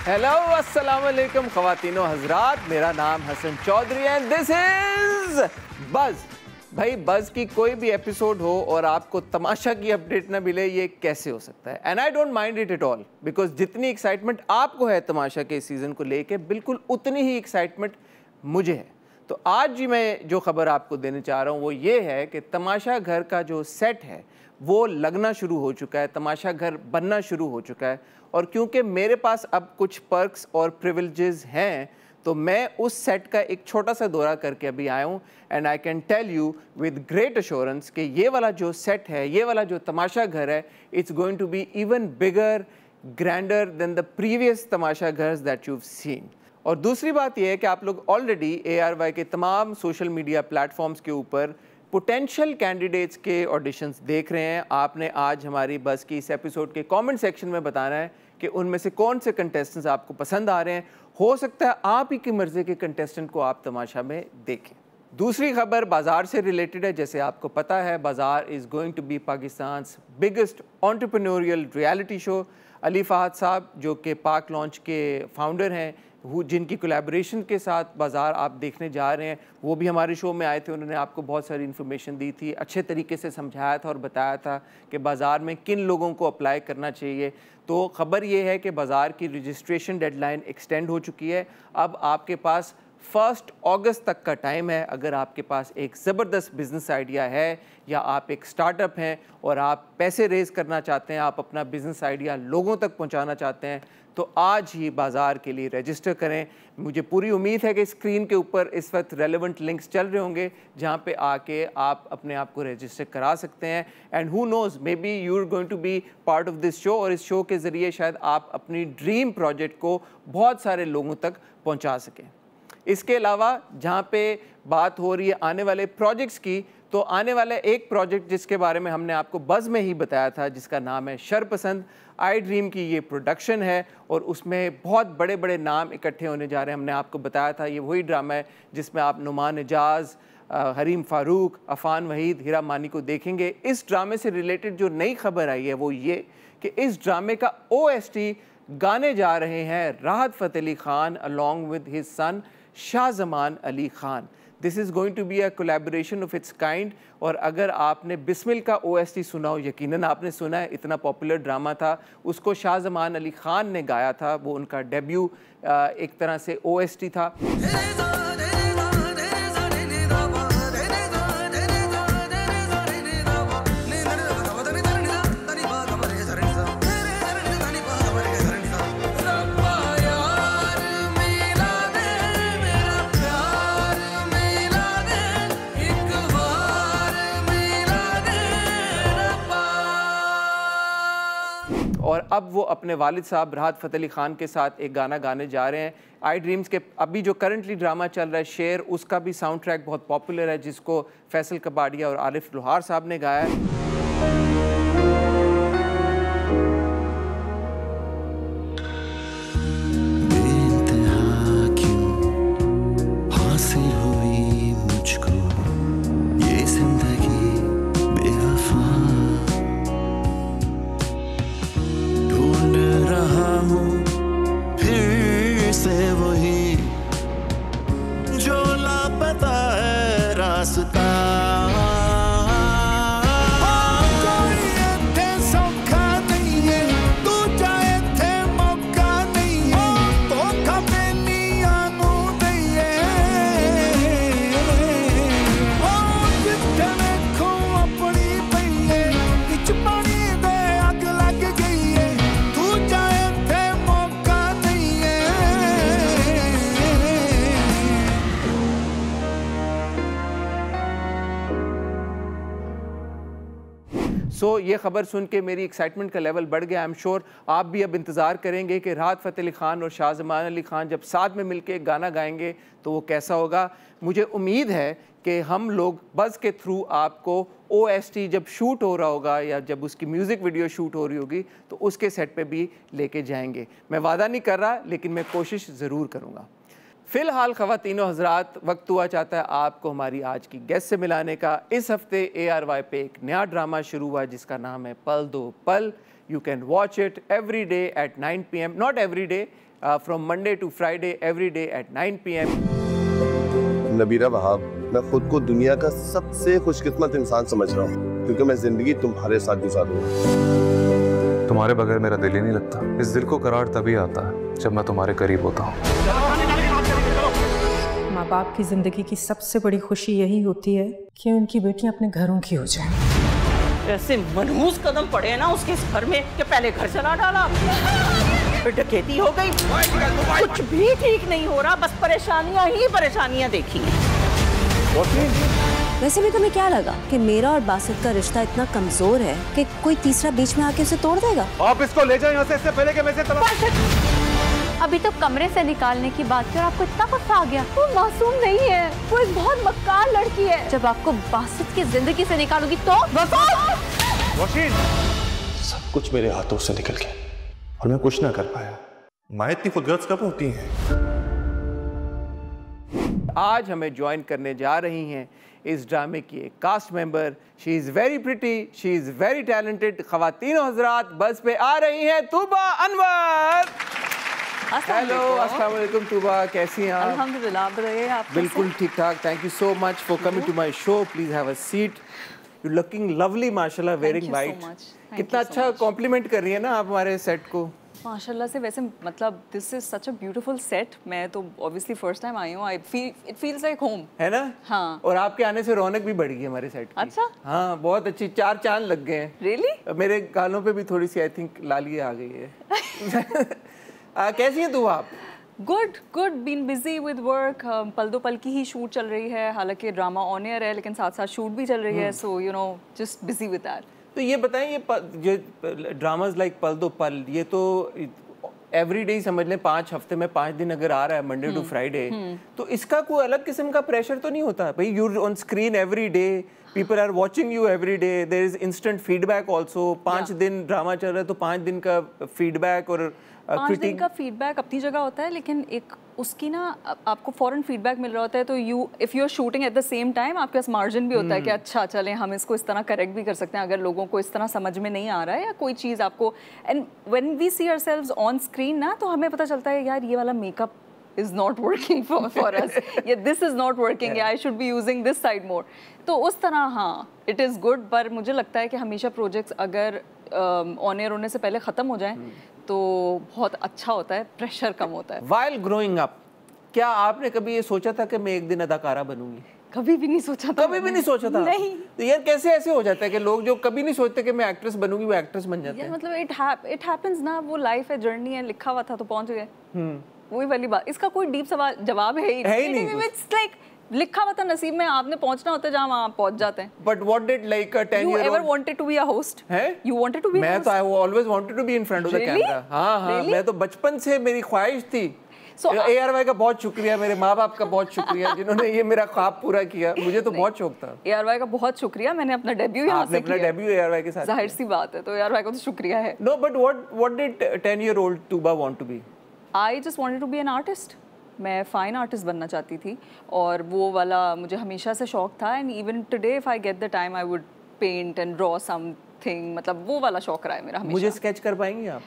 Hello अस्सलाम वालेकुम ख़वातीनो हज़रात, मेरा नाम Hasan Chaudhry and this is Buzz. भाई बज़ की कोई भी एपिसोड हो और आपको तमाशा की अपडेट ना मिले, ये कैसे हो सकता है? And I don't mind it at all, because जितनी एक्साइटमेंट आपको है तमाशा के सीज़न को लेके, बिल्कुल उतनी ही एक्साइटमेंट मुझे है। तो आज जी मैं जो खबर आपको देने चाह रहा हूँ वो ये है कि तमाशा घर का जो सेट है वो लगना शुरू हो चुका है, तमाशा घर बनना शुरू हो चुका है। और क्योंकि मेरे पास अब कुछ पर्क्स और प्रिविलेजेस हैं, तो मैं उस सेट का एक छोटा सा दौरा करके अभी आया हूँ। And I can tell you with great assurance कि ये वाला जो सेट है, ये वाला जो तमाशा घर है, it's going to be even bigger, grander than the previous Tamasha Ghar that you've scene. और दूसरी बात यह है कि आप लोग ऑलरेडी ARY के तमाम सोशल मीडिया प्लेटफॉर्म्स के ऊपर पोटेंशियल कैंडिडेट्स के ऑडिशंस देख रहे हैं। आपने आज हमारी बस की इस एपिसोड के कमेंट सेक्शन में बताना है कि उनमें से कौन से कंटेस्टेंट्स आपको पसंद आ रहे हैं। हो सकता है आप ही की मर्जी के कंटेस्टेंट को आप तमाशा में देखें। दूसरी खबर बाज़ार से रिलेटेड है। जैसे आपको पता है, Bazaar is going to be Pakistan's biggest entrepreneurial reality show. Ali Fahad साहब जो कि पाक लॉन्च के फाउंडर हैं, जिनकी कोलैबोरेशन के साथ बाज़ार आप देखने जा रहे हैं, वो भी हमारे शो में आए थे। उन्होंने आपको बहुत सारी इन्फॉर्मेशन दी थी, अच्छे तरीके से समझाया था और बताया था कि बाज़ार में किन लोगों को अप्लाई करना चाहिए। तो ख़बर ये है कि बाज़ार की रजिस्ट्रेशन डेडलाइन एक्सटेंड हो चुकी है। अब आपके पास 1 अगस्त तक का टाइम है। अगर आपके पास एक ज़बरदस्त बिज़नेस आइडिया है या आप एक स्टार्टअप हैं और आप पैसे रेज़ करना चाहते हैं, आप अपना बिज़नेस आइडिया लोगों तक पहुंचाना चाहते हैं, तो आज ही बाज़ार के लिए रजिस्टर करें। मुझे पूरी उम्मीद है कि स्क्रीन के ऊपर इस वक्त रेलेवेंट लिंक्स चल रहे होंगे जहां पे आके आप अपने आप को रजिस्टर करा सकते हैं। And who knows, maybe you are going to be part of this show, और इस शो के ज़रिए शायद आप अपनी ड्रीम प्रोजेक्ट को बहुत सारे लोगों तक पहुँचा सकें। इसके अलावा जहाँ पे बात हो रही है आने वाले प्रोजेक्ट्स की, तो आने वाला एक प्रोजेक्ट जिसके बारे में हमने आपको बज़ में ही बताया था, जिसका नाम है शरपसंद। आई ड्रीम की ये प्रोडक्शन है और उसमें बहुत बड़े बड़े नाम इकट्ठे होने जा रहे हैं। हमने आपको बताया था ये वही ड्रामा है जिसमें आप नुमान एजाज, हरीम फारूक, अफ़ान वहीद, हीरा मानी को देखेंगे। इस ड्रामे से रिलेटेड जो नई खबर आई है वो ये कि इस ड्रामे का OST गाने जा रहे हैं Rahat Fateh Ali Khan along with his son Shahzaman Ali Khan. This is going to be a collaboration of its kind. और अगर आपने बिस्मिल का OST सुना हो, यकीनन आपने सुना है, इतना पॉपुलर ड्रामा था, उसको शाहज़मान अली ख़ान ने गाया था। वो उनका डेब्यू एक तरह से OST था। और अब वो अपने वालिद साहब राहत फ़तेह अली ख़ान के साथ एक गाना गाने जा रहे हैं। आई ड्रीम्स के अभी जो करंटली ड्रामा चल रहा है शेर, उसका भी साउंड ट्रैक बहुत पॉपुलर है, जिसको फैसल कबाड़िया और आरिफ लोहार साहब ने गाया है। सो ये ख़बर सुन के मेरी एक्साइटमेंट का लेवल बढ़ गया। आई एम श्योर आप भी अब इंतज़ार करेंगे कि राहत फ़तेह अली ख़ान और शाहज़मान अली ख़ान जब साथ में मिलके एक गाना गाएंगे तो वो कैसा होगा। मुझे उम्मीद है कि हम लोग बज़ के थ्रू आपको OST जब शूट हो रहा होगा या जब उसकी म्यूज़िक वीडियो शूट हो रही होगी तो उसके सेट पे भी लेके जाएंगे। मैं वादा नहीं कर रहा, लेकिन मैं कोशिश ज़रूर करूँगा। फिलहाल ख़वातीनो हज़रात, वक्त हुआ चाहता है आपको हमारी आज की गेस्ट से मिलाने का। इस हफ्ते ARY पे एक नया ड्रामा शुरू हुआ जिसका नाम है पल दो Pal. You can watch it every day at 9 PM, not every day, from Monday to Friday, every day at 9 PM। Nabira Wahab, मैं खुद को दुनिया का सबसे खुशकिस्मत इंसान समझ रहा हूँ क्योंकि मैं जिंदगी तुम्हारे साथ गुजारूँ। तुम्हारे बगैर मेरा दिल ही नहीं लगता। इस दिल को करार तभी आता है जब मैं तुम्हारे करीब होता हूँ। माँ बाप की जिंदगी की सबसे बड़ी खुशी यही होती है कि उनकी बेटियां अपने घरों की हो जाए। ऐसे मनहूस कदम पड़े ना उसके इस घर में कि पहले घर चला डाला, फिर डकैती हो गई, कुछ भी ठीक नहीं हो रहा, बस परेशानियां ही परेशानियां देखी। वैसे भी तुम्हें क्या लगा कि मेरा और बासित का रिश्ता इतना कमजोर है कि कोई तीसरा बीच में आके उसे तोड़ देगा? आप इसको ले जाओ यहाँ से, इससे पहले कि मैं इसे अभी तो कमरे से निकालने की बात की और आपको इतना गुस्सा आ गया। वो मासूम नहीं है, वो एक बहुत मक्कार लड़की है। जब आपको बासित की जिंदगी से निकालूंगी तो सब कुछ मेरे हाथों से निकल गया और मैं कुछ ना कर पाया। माँ इतनी खुदगर्ज कब होती हैं? आज हमें ज्वाइन करने जा रही हैं इस ड्रामे की एक cast member. She is very pretty, she is very talented. ख़वातीनो हज़रात, बस पे आ रही हैं तूबा अनवर। हेलो, अस्सलाम वालेकुम तूबा, कैसी हैं आप? अल्हम्दुलिल्लाह, आप बताइए आप? बिल्कुल ठीक ठाक, thank you so much for coming to my show. Please have a seat. You looking lovely माशाल्लाह, वेयरिंग वाइट। कितना अच्छा कॉम्प्लीमेंट कर रही है ना आप हमारे सेट को। माशाल्लाह से। वैसे मतलब this is such a beautiful set. मैं तो ऑब्वियसली फर्स्ट टाइम आई हूँ। इट फील्स लाइक होम, है ना? हाँ। और आपके आने से रौनक भी बढ़ गई हमारे सेट की। अच्छा? हाँ, बहुत अच्छी, 4 चांद लग गए हैं। रियली? मेरे गालों पे भी थोड़ी सी आई थिंक लाली आ गई है। कैसी है तू आप? Good been busy with work. पल दो पल की ही शूट चल रही है, हालांकि ड्रामा ऑन एयर है लेकिन साथ साथ शूट भी चल रही है, so you know just busy with that. तो ये बताएं, ये ड्रामाज लाइक पल दो पल, ये तो एवरी डे समझ लें, 5 हफ्ते में 5 दिन अगर आ रहा है, मंडे टू फ्राइडे, तो इसका कोई अलग किस्म का प्रेशर तो नहीं होता भाई? You on screen every day, people are watching you every day, there is instant feedback also. 5 दिन ड्रामा चल रहा है तो 5 दिन का फीडबैक और 5 दिन का फीडबैक अपनी जगह होता है, लेकिन एक उसकी ना आपको फौरन फीडबैक मिल रहा होता है, तो if you are shooting at the same time आपके पास मार्जिन भी होता है कि अच्छा चलें हम इसको इस तरह करेक्ट भी कर सकते हैं अगर लोगों को इस तरह समझ में नहीं आ रहा है या कोई चीज़ आपको। And when we see ourselves on screen ना, तो हमें पता चलता है यार ये वाला makeup is not working for us, yeah, this is not working, yeah, I should be using this side more. तो उस तरह हाँ, it is good, पर मुझे लगता है कि हमेशा प्रोजेक्ट्स अगर ऑन एयर होने से पहले ख़त्म हो जाएं तो बहुत अच्छा होता है, प्रेशर कम होता है। While growing up, क्या आपने कभी ये सोचा था कि मैं एक दिन अदाकारा बनूंगी? कभी भी नहीं सोचा था। कभी भी नहीं सोचा था? नहीं। तो यार कैसे ऐसे हो जाता है कि लोग जो कभी नहीं सोचते कि मैं एक्ट्रेस बनूंगी वो एक्ट्रेस बन जाते हैं? मतलब इट हैपेंस ना, वो लाइफ है, जर्नी है, लिखा हुआ था तो पहुंच गए। वही वाली बात, इसका कोई डीप सवाल जवाब है ही नहीं। इट्स लाइक लिखा हुआ था नसीब में, आपने पहुंचना होता है जहां आप पहुंच जाते हैं। But what did like a 10 year old, you ever wanted to be a host? है? You wanted to be a host? मैं तो I always wanted to be in front of the camera. हाँ, मैं तो बचपन से मेरी ख्वाहिश थी। ARY का बहुत शुक्रिया, मेरे माँ बाप का बहुत शुक्रिया जिन्होंने ये मेरा ख्वाब पूरा किया। मुझे तो बहुत शौक था। ARY का बहुत शुक्रिया, मैंने अपना डेब्यू यहाँ से किया। अपना डेब्यू ARY के साथ, जाहिर सी बात है, तो ARY को तो शुक्रिया है। No, but what did 10 year old Tuba want to be? I just wanted to be an artist. मैं फ़ाइन आर्टिस्ट बनना चाहती थी और वो वाला मुझे हमेशा से शौक था। And even today if I get the time I would paint and draw something, मतलब वो वाला शौक रहा है मेरा हमेशा। मुझे स्केच कर पाएंगी आप?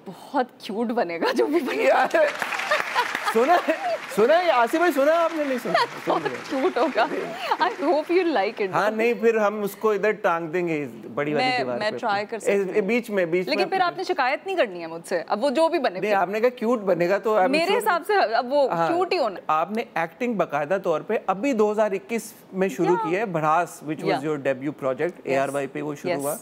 बहुत क्यूट बनेगा जो भी बनेगा। सुना है आसिफ भाई, सुना आपने? नहीं सुना? क्यूट होगा। I hope you like it. हाँ, नहीं फिर हम उसको इधर टांग देंगे बड़ी वाली दीवार पे। मैं ट्राई कर सकती हूँ बीच में। लेकिन फिर आपने शिकायत नहीं करनी है मुझसे, अब वो जो भी बने। नहीं, आपने कहा क्यूट बनेगा तो मेरे हिसाब से अब वो क्यूट ही होना। आपने एक्टिंग बाकायदा तौर पे अभी 2021 में शुरू की है, भड़ास, which was your debut project. ARY पे वो शुरू हुआ।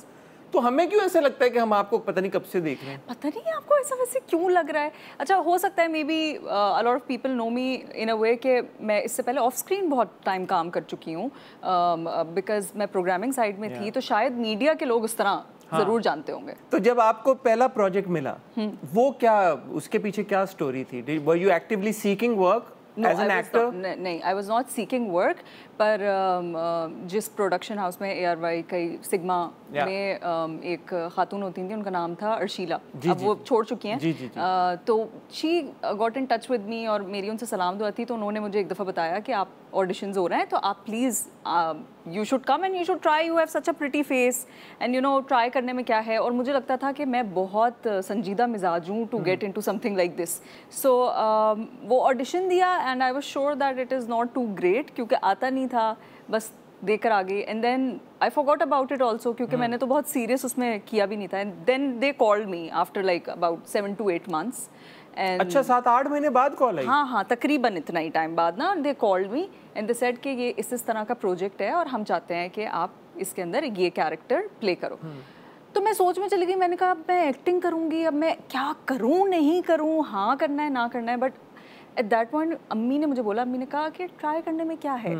तो हमें क्यों ऐसा लगता है कि हम आपको पता नहीं कब से देख रहे हैं? पता नहीं आपको ऐसा वैसे क्यों लग रहा है। अच्छा, हो सकता है maybe a lot of people know me in a way कि मैं इससे पहले ऑफ स्क्रीन बहुत टाइम काम कर चुकी हूँ, बिकॉज मैं प्रोग्रामिंग साइड में थी, तो शायद मीडिया के लोग उस तरह जरूर जानते होंगे। तो जब आपको पहला प्रोजेक्ट मिला, वो क्या, उसके पीछे क्या स्टोरी थी? Were you actively seeking work? No, as an actor? नहीं, I was not seeking work. पर जिस प्रोडक्शन हाउस में ARY कई सिग्मा में एक खातून होती थी, उनका नाम था अर्शीला, अब वो छोड़ चुकी हैं। तो she got in touch with me और मेरी उनसे सलाम दुआ थी, तो उन्होंने मुझे एक दफ़ा बताया कि आप ऑडिशंस हो रहे हैं तो आप please you should come and you should try, you have such a pretty face and you know try करने में क्या है। और मुझे लगता था कि मैं बहुत संजीदा मिजाज हूँ to get into something like this. So वो ऑडिशन दिया and I was sure that it is not too great, क्योंकि आता नहीं था, बस देकर आ गई। And then I forgot about it also, क्योंकि मैंने तो बहुत सीरियस उसमें किया भी नहीं था। And then they called me after like about 7 to 8 months। अच्छा, 7-8 महीने बाद कॉल आई? हाँ, तकरीबन इतना ही टाइम बाद ना दे called me and they said कि ये इस तरह का प्रोजेक्ट है और हम चाहते हैं कि आप इसके अंदर ये कैरेक्टर प्ले करो। तो मैं सोच में चली गई, मैंने कहा अब मैं एक्टिंग करूँगी, अब मैं क्या करूँ नहीं करूँ, हाँ करना है ना करना है। बट एट दैट पॉइंट अम्मी ने मुझे बोला, अम्मी ने कहा कि ट्राई करने में क्या है,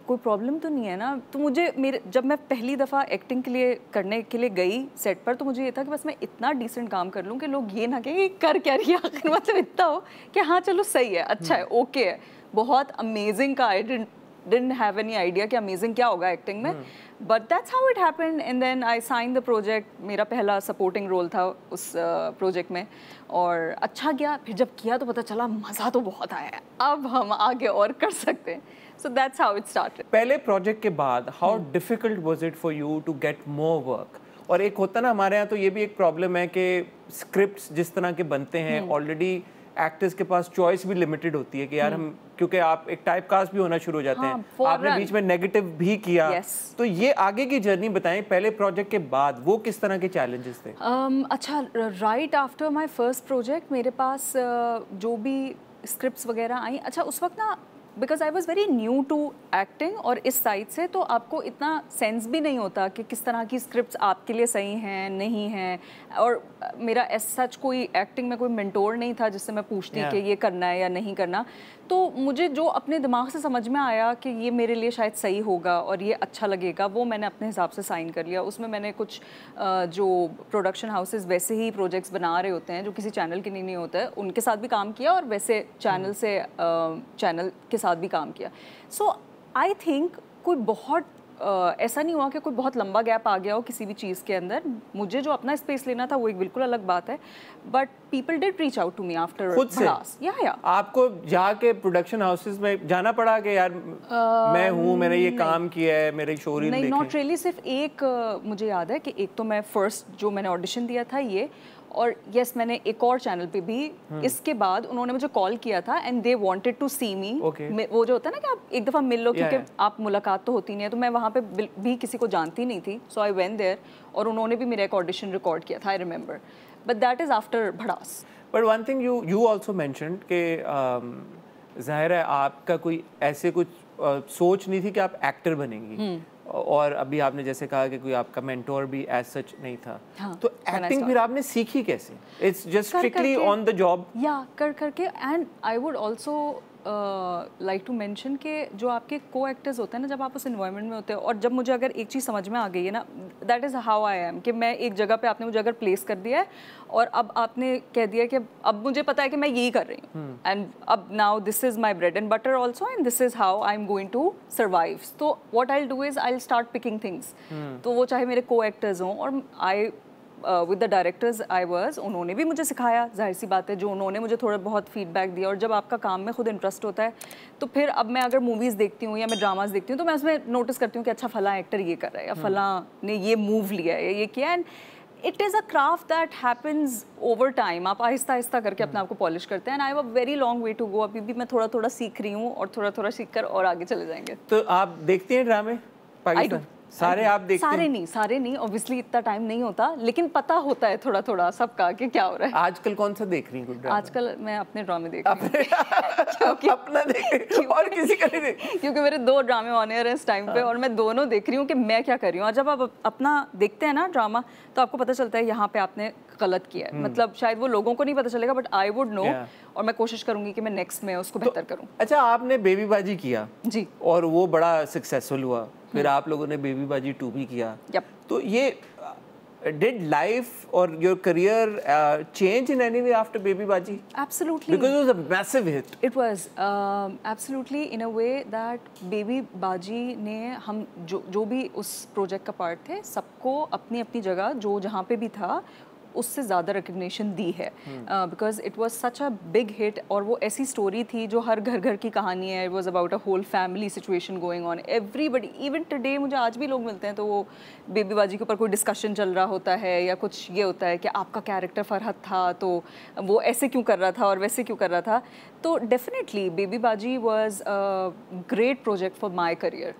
कोई प्रॉब्लम तो नहीं है ना। तो मुझे जब मैं पहली दफ़ा एक्टिंग के लिए करने के लिए गई सेट पर, तो मुझे ये था कि बस मैं इतना डिसेंट काम कर लूँ कि लोग ये ना कहें कर क्या रही है आखिर, मतलब इतना हो कि हाँ चलो सही है, अच्छा है, ओके है, बहुत अमेजिंग का। I didn't have any idea कि अमेजिंग क्या होगा एक्टिंग में, but that's how it happened. And then I sign the project, मेरा पहला सपोर्टिंग रोल था उस प्रोजेक्ट में और अच्छा गया। फिर जब किया तो पता चला मज़ा तो बहुत आया है, अब हम आगे और कर सकते हैं। So that's how it started. पहले प्रोजेक्ट के बाद how difficult was it for you to get more work? और एक होता ना हमारे यहाँ तो ये भी एक प्रॉब्लम है कि स्क्रिप्ट्स जिस तरह के बनते हैं ऑलरेडी एक्टर्स के पास चॉइस भी लिमिटेड होती है कि यार हम, क्योंकि आप एक टाइप कास्ट भी होना शुरू हो जाते हैं। आपने बीच में नेगेटिव भी किया। तो ये आगे की जर्नी बताएं, पहले प्रोजेक्ट के बाद वो किस तरह के चैलेंजेस थे? अच्छा, right after my first project मेरे पास जो भी स्क्रिप्ट्स वगैरह आई, अच्छा उस वक्त ना because I was very new to acting और इस साइड से, तो आपको इतना सेंस भी नहीं होता कि किस तरह की स्क्रिप्ट्स आपके लिए सही हैं नहीं हैं। और मेरा एज सच कोई एक्टिंग में कोई मेंटोर नहीं था जिससे मैं पूछती कि ये करना है या नहीं करना। तो मुझे जो अपने दिमाग से समझ में आया कि ये मेरे लिए शायद सही होगा और ये अच्छा लगेगा, वो मैंने अपने हिसाब से साइन कर लिया। उसमें मैंने कुछ जो प्रोडक्शन हाउसेस वैसे ही प्रोजेक्ट्स बना रहे होते हैं जो किसी चैनल के नहीं होता है, उनके साथ भी काम किया और वैसे चैनल से चैनल के साथ भी काम किया। सो आई थिंक कोई बहुत ऐसा नहीं हुआ कि कोई बहुत लंबा गैप आ गया हो किसी भी चीज़ के अंदर। मुझे जो अपना स्पेस लेना था वो एक बिल्कुल अलग बात है, but people did reach out to me after खुद से। या आपको जाके प्रोडक्शन हाउसेस में जाना पड़ा कि यार मैं हूँ, मैंने ये काम किया है, मेरे शो रील देखें? नहीं, नॉट रियली। सिर्फ एक मुझे याद है कि एक तो मैं फर्स्ट जो मैंने ऑडिशन दिया था ये, और यस मैंने एक और चैनल पे भी इसके बाद उन्होंने मुझे कॉल किया था एंड दे वांटेड टू सी मी। वो जो होता है ना कि आप एक दफ़ा मिल लो, क्योंकि आप मुलाकात तो होती नहीं है, तो मैं वहाँ पे भी किसी को जानती नहीं थी। सो आई वेंट देयर और उन्होंने भी मेरा एक ऑडिशन रिकॉर्ड किया था, I remember, but that is after Bhadaas. But one thing you also mentioned कि ज़ाहिर है आपका कोई ऐसे कुछ सोच नहीं थी कि आप एक्टर बनेंगी, और अभी आपने जैसे कहा कि कोई आपका मेंटोर भी एज सच नहीं था। तो एक्टिंग फिर आपने सीखी कैसे? It's just strictly on the job? या कर करके। And I would also like to mention कि जो आपके को एक्टर्स होते हैं ना, जब आप उस एनवायरनमेंट में होते हैं, और जब मुझे अगर एक चीज़ समझ में आ गई है ना, that is how I M, कि मैं एक जगह पे आपने मुझे अगर प्लेस कर दिया है और अब आपने कह दिया कि अब मुझे पता है कि मैं यही कर रही हूँ, एंड अब now this is my bread and butter also and this is how I am going to survive. तो what I do is I start picking things. तो वो चाहे मेरे को एक्टर्स हों और I with the directors I was, उन्होंने भी मुझे सिखाया, जाहिर सी बात है, जो उन्होंने मुझे थोड़ा बहुत फीडबैक दिया। और जब आपका काम में खुद इंटरेस्ट होता है तो फिर अब मैं अगर मूवीज़ देखती हूँ या मैं ड्रामाज देखती हूँ तो मैं उसमें नोटिस करती हूँ कि अच्छा फलां एक्टर ये कर रहा है या फलां ने ये मूव लिया है, ये किया। And it is a craft that happens over time. आप आहिस्ता आहिस्ता करके अपने आप को पॉलिश करते हैं। And I have a very long way to go. अभी भी मैं थोड़ा थोड़ा सीख रही हूँ और थोड़ा थोड़ा सीख कर और आगे चले जाएंगे। तो आप देखते हैं ड्रामे पाकिस्तान? सारे आप देखते हैं? सारे नहीं ऑब्वियसली, इतना टाइम नहीं होता, लेकिन पता होता है थोड़ा थोड़ा सबका कि क्या हो रहा है। आजकल कौन सा देख रही हैं? आजकल मैं अपने ड्रामे देख रही हूँ। अपना देख और किसी का नहीं देख, क्योंकि मेरे 2 ड्रामे ऑन एयर हैं इस टाइम पे और मैं दोनों देख रही हूँ कि मैं क्या कर रही हूँ। और जब आप अपना देखते हैं ना ड्रामा तो आपको पता चलता है यहाँ पे आपने गलत किया है। मतलब शायद वो लोगों को नहीं पता चलेगा बट आई वुड नो, और मैं कोशिश करूंगी कि मैं नेक्स्ट में उसको बेहतर करूँ। अच्छा, आपने बेबी बाजी किया जी और वो बड़ा सक्सेसफुल हुआ, फिर आप लोगों ने बेबी बाजी 2 भी किया। तो ये Did life or your career change in any way after Baby Baji? Absolutely. Because it was a massive hit. It was absolutely in a way that Baby Baji ने हम जो भी उस प्रोजेक्ट का पार्ट थे सबको अपनी अपनी जगह जो जहाँ पे भी था उससे ज़्यादा रिकग्निशन दी है because it was such a big hit और वो ऐसी स्टोरी थी जो हर घर घर की कहानी है. It was about a whole family situation going on. Everybody even today मुझे आज भी लोग मिलते हैं तो वो बेबी बाजी के ऊपर कोई डिस्कशन चल रहा होता है या कुछ ये होता है कि आपका कैरेक्टर फरहत था तो वो ऐसे क्यों कर रहा था और वैसे क्यों कर रहा था. तो डेफिनेटली बेबी बाजी was a great project for my career.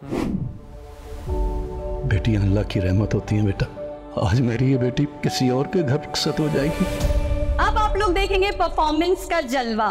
बेटी अल्लाह की रहमत होती है बेटा. आज मेरी ये बेटी किसी और के घर रुखसत हो जाएगी. अब आप लोग देखेंगे परफॉर्मेंस का जलवा.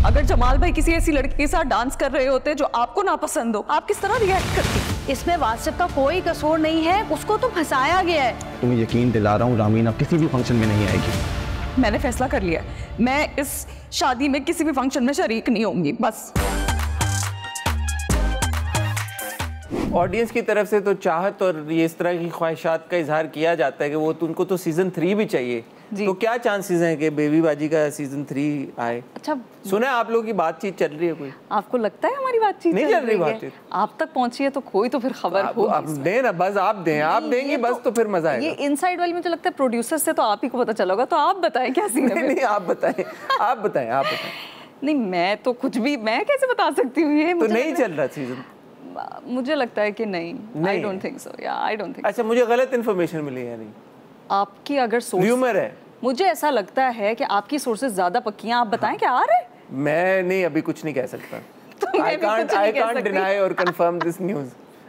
अगर जमाल भाई किसी ऐसी लड़की के साथ डांस कर रहे होते जो आपको नापसंद हो आप किस तरह रिएक्ट करती? इसमें वासिफ का कोई कसूर नहीं है, उसको तो फंसाया गया है. तुम्हें यकीन दिला रहा हूँ रामीना किसी भी फंक्शन में नहीं आएगी. मैंने फैसला कर लिया मैं इस शादी में किसी भी फंक्शन में शरीक नहीं होंगी बस. ऑडियंस की तरफ से तो चाहत और ये इस तरह की ख्वाहिशात का इजहार किया जाता है कि वो उनको तो सीजन 3 भी चाहिए. तो क्या चांसेस हैं कि बेबी बाजी का सीजन 3 आए? अच्छा सुना आपलोग की बातचीत चल रही है कोई? आपको लगता है हमारी बातचीत नहीं चल रही बातचीत? आप तक पहुंची है तो कोई तो फिर खबर होगी. आप दें ना बस आप दें आप देंगी बस तो फिर मजा आएगा. ये इनसाइड वाली मुझे लगता है प्रोड्यूसर से तो आप ही को पता चला होगा तो आप बताएं क्या सीन है. नहीं आप बताएं. नहीं मैं तो कुछ भी मैं कैसे बता सकती हूँ ये तो नहीं चल रहा सीजन. मुझे लगता है कि नहीं. I don't think so. या आई डोंट थिंक. अच्छा मुझे गलत इन्फॉर्मेशन मिली है? नहीं आपकी अगर सोर्स र्यूमर है. मुझे ऐसा लगता है कि आपकी सोर्सेज ज्यादा पक्की हैं. आप बताएं क्या आ रहा है? मैं नहीं अभी कुछ नहीं कह सकता. तो I can't deny or confirm this news.